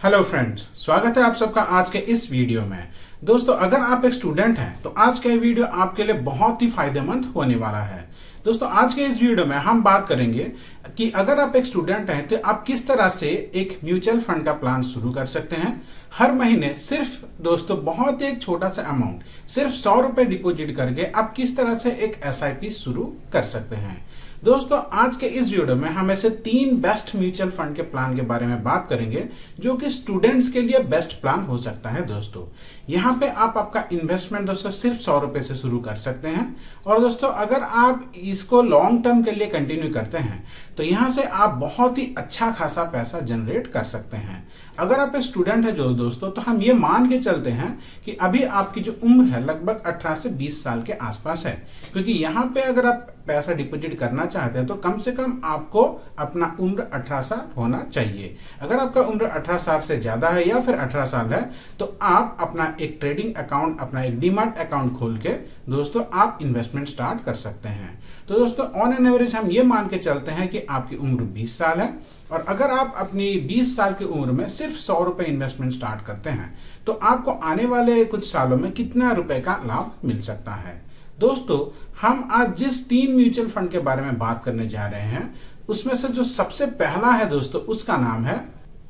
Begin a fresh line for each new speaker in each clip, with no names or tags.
Hello friends, स्वागत है आप सबका आज के इस वीडियो में। दोस्तों, अगर आप एक स्टूडेंट हैं तो आज का ये वीडियो आपके लिए बहुत ही फायदेमंद होने वाला है। दोस्तों, आज के इस वीडियो में हम बात करेंगे कि अगर आप एक स्टूडेंट हैं तो आप किस तरह से एक म्यूचुअल फंड का प्लान शुरू कर सकते हैं। हर महीने सिर्फ दोस्तों बहुत एक छोटा सा अमाउंट, सिर्फ 100 रुपए डिपॉजिट करके आप किस तरह से एक SIP शुरू कर सकते हैं। दोस्तों, आज के इस वीडियो में हम ऐसे 3 बेस्ट म्यूचुअल फंड के प्लान के बारे में बात करेंगे जो कि स्टूडेंट्स के लिए बेस्ट प्लान हो सकता है। दोस्तों, यहाँ पे आप आपका इन्वेस्टमेंट दोस्तों सिर्फ 100 रुपए से शुरू कर सकते हैं। और दोस्तों, अगर आप इसको लॉन्ग टर्म के लिए कंटिन्यू करते हैं तो यहाँ से आप बहुत ही अच्छा खासा पैसा जनरेट कर सकते हैं। अगर आप एक स्टूडेंट है जो दोस्तों, तो हम ये मान के चलते हैं कि अभी आपकी जो उम्र है लगभग 18 से 20 साल के आसपास है, क्योंकि यहाँ पे अगर आप पैसा डिपॉजिट करना चाहते हैं तो कम से कम आपको अपना उम्र 18 साल होना चाहिए। अगर आपका उम्र 18 साल से ज्यादा है या फिर 18 साल है तो आप अपना एक ट्रेडिंग अकाउंट, अपना एक डीमैट अकाउंट खोल के दोस्तों आप इन्वेस्टमेंट स्टार्ट कर सकते हैं। तो दोस्तों, ऑन एन एवरेज हम ये मान के चलते हैं कि आपकी उम्र 20 साल है और अगर आप अपनी 20 साल की उम्र में सिर्फ 100 रुपए इन्वेस्टमेंट स्टार्ट करते हैं तो आपको आने वाले कुछ सालों में कितना रुपए का लाभ मिल सकता है। दोस्तों, हम आज जिस 3 म्यूचुअल फंड के बारे में बात करने जा रहे हैं उसमें से जो सबसे पहला है दोस्तों, उसका नाम है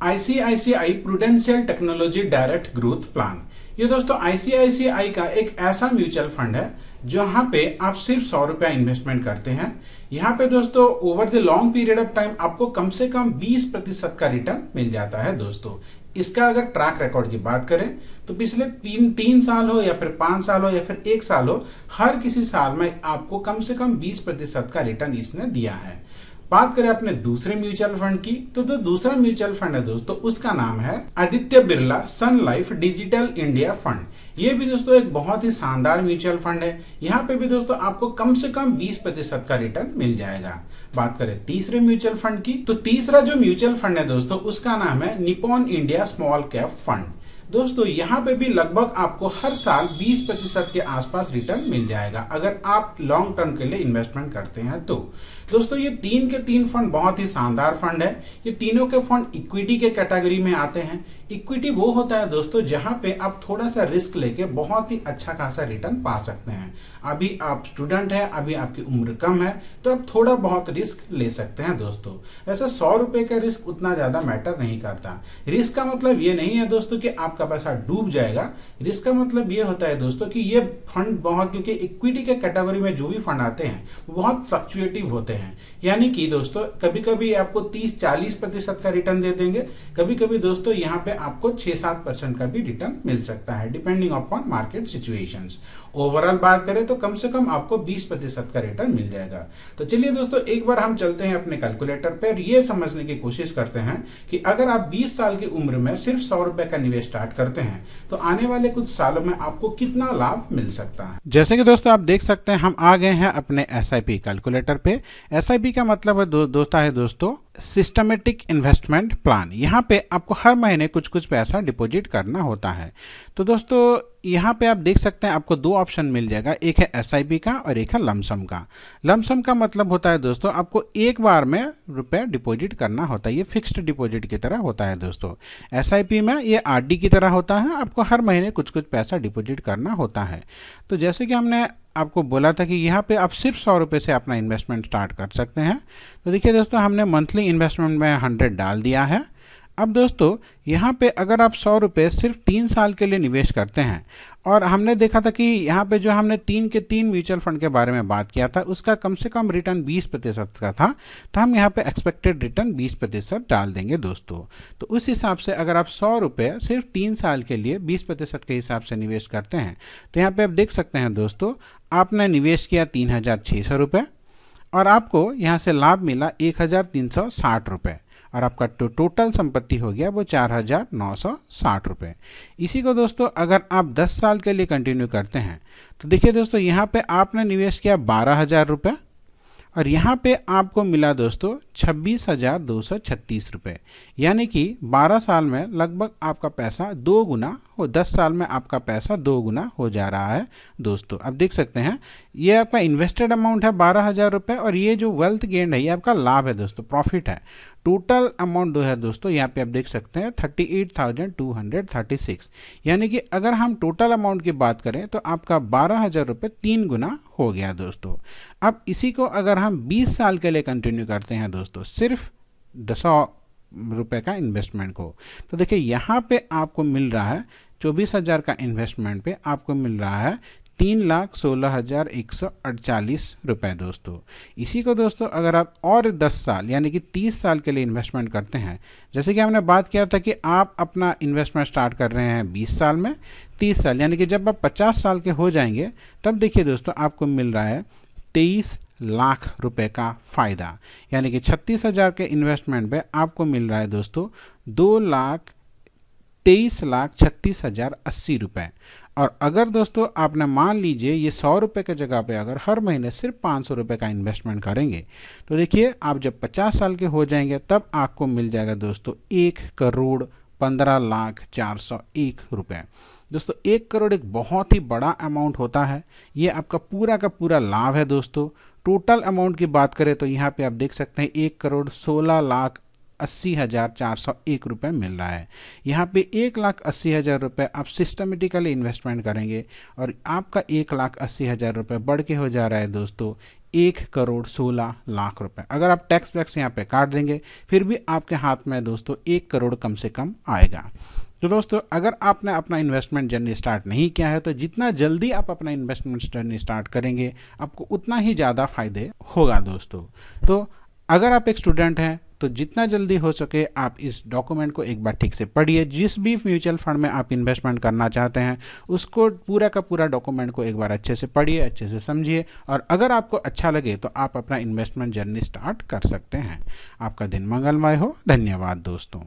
ICICI prudential technology direct growth plan. ये दोस्तों ICICI का एक ऐसा म्यूचुअल फंड है जहां पे आप सिर्फ 100 रुपया इन्वेस्टमेंट करते हैं। यहाँ पे दोस्तों over the long period of time आपको कम से कम 20% का रिटर्न मिल जाता है। दोस्तों, इसका अगर ट्रैक रिकॉर्ड की बात करें तो पिछले 3 साल हो या फिर 5 साल हो या फिर 1 साल हो, हर किसी साल में आपको कम से कम 20% का रिटर्न इसने दिया है। बात करें अपने दूसरे म्यूचुअल फंड की तो दूसरा म्यूचुअल फंड है दोस्तों, उसका नाम है आदित्य बिरला सन लाइफ डिजिटल इंडिया फंड। ये भी दोस्तों एक बहुत ही शानदार म्यूचुअल फंड है। यहाँ पे भी दोस्तों आपको कम से कम 20% का रिटर्न मिल जाएगा। बात करें तीसरे म्यूचुअल फंड की तो तीसरा जो म्यूचुअल फंड है दोस्तों, उसका नाम है Nippon India small cap fund. दोस्तों, यहाँ पे भी लगभग आपको हर साल 20% के आसपास रिटर्न मिल जाएगा अगर आप लॉन्ग टर्म के लिए इन्वेस्टमेंट करते हैं तो। दोस्तों, ये 3 के 3 फंड बहुत ही शानदार फंड है। ये तीनों के फंड इक्विटी के कैटेगरी में आते हैं। इक्विटी वो होता है दोस्तों जहां पे आप थोड़ा सा रिस्क लेके बहुत ही अच्छा खासा रिटर्न पा सकते हैं। अभी आप स्टूडेंट हैं, अभी आपकी उम्र कम है तो आप थोड़ा बहुत रिस्क ले सकते हैं। दोस्तों, वैसे 100 रुपए का रिस्क उतना ज्यादा मैटर नहीं करता। रिस्क का मतलब ये नहीं है दोस्तों कि आपका पैसा डूब जाएगा। रिस्क का मतलब ये होता है दोस्तों कि ये फंड बहुत, क्योंकि इक्विटी के कैटेगरी में जो भी फंड आते हैं वो बहुत फ्लक्चुएटिव होते हैं। यानी कि दोस्तों कभी कभी आपको 30-40% का रिटर्न दे देंगे, कभी कभी दोस्तों यहाँ पे आपको 6-7% का भी रिटर्न मिल सकता है depending upon market situations. Overall बात करें तो कम से कम आपको 20% का रिटर्न मिल जाएगा। तो चलिए दोस्तों, एक बार हम चलते हैं अपने कैलकुलेटर पर, ये समझने की कोशिश करते हैं कि अगर आप 20 साल की उम्र में सिर्फ 100 रुपए का निवेश स्टार्ट करते हैं तो आने वाले कुछ सालों में आपको कितना लाभ मिल सकता है। जैसे कि दोस्तों आप देख सकते हैं हम आ गए हैं अपने SIP कैलकुलेटर पे। SIP का मतलब है दोस्तों सिस्टमेटिक इन्वेस्टमेंट प्लान। यहाँ पे आपको हर महीने कुछ कुछ पैसा डिपॉजिट करना होता है। तो दोस्तों यहाँ पे आप देख सकते हैं आपको 2 ऑप्शन मिल जाएगा, एक है SIP का और एक है लमसम का। लमसम का मतलब होता है दोस्तों आपको एक बार में रुपए डिपॉजिट करना होता है, ये फिक्स्ड डिपॉजिट की तरह होता है। दोस्तों SIP में ये RD की तरह होता है, आपको हर महीने कुछ कुछ पैसा डिपॉजिट करना होता है। तो जैसे कि हमने आपको बोला था कि यहाँ पे आप सिर्फ 100 रुपये से अपना इन्वेस्टमेंट स्टार्ट कर सकते हैं। तो देखिए दोस्तों, हमने मंथली इन्वेस्टमेंट में 100 डाल दिया है। अब दोस्तों यहाँ पे अगर आप 100 रुपये सिर्फ 3 साल के लिए निवेश करते हैं, और हमने देखा था कि यहाँ पे जो हमने 3 के 3 म्यूचुअल फंड के बारे में बात किया था उसका कम से कम रिटर्न 20% का था, तो हम यहाँ पे एक्सपेक्टेड रिटर्न 20% डाल देंगे दोस्तों। तो उस हिसाब से अगर आप 100 रुपये सिर्फ 3 साल के लिए 20% के हिसाब से निवेश करते हैं तो यहाँ पे आप देख सकते हैं दोस्तों आपने निवेश किया 3600 रुपये और आपको यहाँ से लाभ मिला 1360 रुपये और आपका टोटल संपत्ति हो गया वो 4960 रुपये। इसी को दोस्तों अगर आप 10 साल के लिए कंटिन्यू करते हैं तो देखिए दोस्तों यहाँ पे आपने निवेश किया 12,000 रुपये और यहाँ पे आपको मिला दोस्तों 26,236 रुपये। यानी कि 12 साल में लगभग आपका पैसा 2 गुना हो, 10 साल में आपका पैसा 2 गुना हो जा रहा है दोस्तों। अब देख सकते हैं ये आपका इन्वेस्टेड अमाउंट है 12,000 रुपये और ये जो वेल्थ गेन है ये आपका लाभ है दोस्तों, प्रॉफिट है। टोटल अमाउंट जो है दोस्तों यहाँ पे आप देख सकते हैं 38,236, यानी कि अगर हम टोटल अमाउंट की बात करें तो आपका 12,000 रुपये 3 गुना हो गया दोस्तों। अब इसी को अगर हम 20 साल के लिए कंटिन्यू करते हैं दोस्तों, सिर्फ 100 रुपये का इन्वेस्टमेंट को, तो देखिए यहाँ पे आपको मिल रहा है 24,000 का इन्वेस्टमेंट पे आपको मिल रहा है 3,16,148 रुपये दोस्तों। इसी को दोस्तों अगर आप और 10 साल यानी कि 30 साल के लिए इन्वेस्टमेंट करते हैं, जैसे कि हमने बात किया था कि आप अपना इन्वेस्टमेंट स्टार्ट कर रहे हैं 20 साल में, 30 साल यानी कि जब आप 50 साल के हो जाएंगे तब देखिए दोस्तों आपको मिल रहा है 23 लाख रुपए का फ़ायदा, यानी कि 36,000 के इन्वेस्टमेंट पे आपको मिल रहा है दोस्तों 2,23,36,080 रुपये। और अगर दोस्तों आपने मान लीजिए ये 100 रुपये की जगह पे अगर हर महीने सिर्फ 500 रुपये का इन्वेस्टमेंट करेंगे तो देखिए आप जब 50 साल के हो जाएंगे तब आपको मिल जाएगा दोस्तों 1,15,04,01 रुपये। दोस्तों 1 करोड़ एक बहुत ही बड़ा अमाउंट होता है, ये आपका पूरा का पूरा लाभ है दोस्तों। टोटल अमाउंट की बात करें तो यहाँ पे आप देख सकते हैं 1,16,80,401 रुपये मिल रहा है। यहाँ पे 1,80,000 रुपये आप सिस्टमेटिकली इन्वेस्टमेंट करेंगे और आपका 1,80,000 रुपये बढ़ के हो जा रहा है दोस्तों 1,16,00,000 रुपये। अगर आप टैक्स वैक्स यहाँ पे काट देंगे फिर भी आपके हाथ में दोस्तों 1 करोड़ कम से कम आएगा। तो दोस्तों अगर आपने अपना इन्वेस्टमेंट जर्नी स्टार्ट नहीं किया है तो जितना जल्दी आप अपना इन्वेस्टमेंट जर्नी स्टार्ट करेंगे आपको उतना ही ज़्यादा फायदे होगा दोस्तों। तो अगर आप एक स्टूडेंट हैं तो जितना जल्दी हो सके आप इस डॉक्यूमेंट को एक बार ठीक से पढ़िए। जिस भी म्यूचुअल फंड में आप इन्वेस्टमेंट करना चाहते हैं उसको पूरा का पूरा डॉक्यूमेंट को एक बार अच्छे से पढ़िए, अच्छे से समझिए, और अगर आपको अच्छा लगे तो आप अपना इन्वेस्टमेंट जर्नी स्टार्ट कर सकते हैं। आपका दिन मंगलमय हो। धन्यवाद दोस्तों।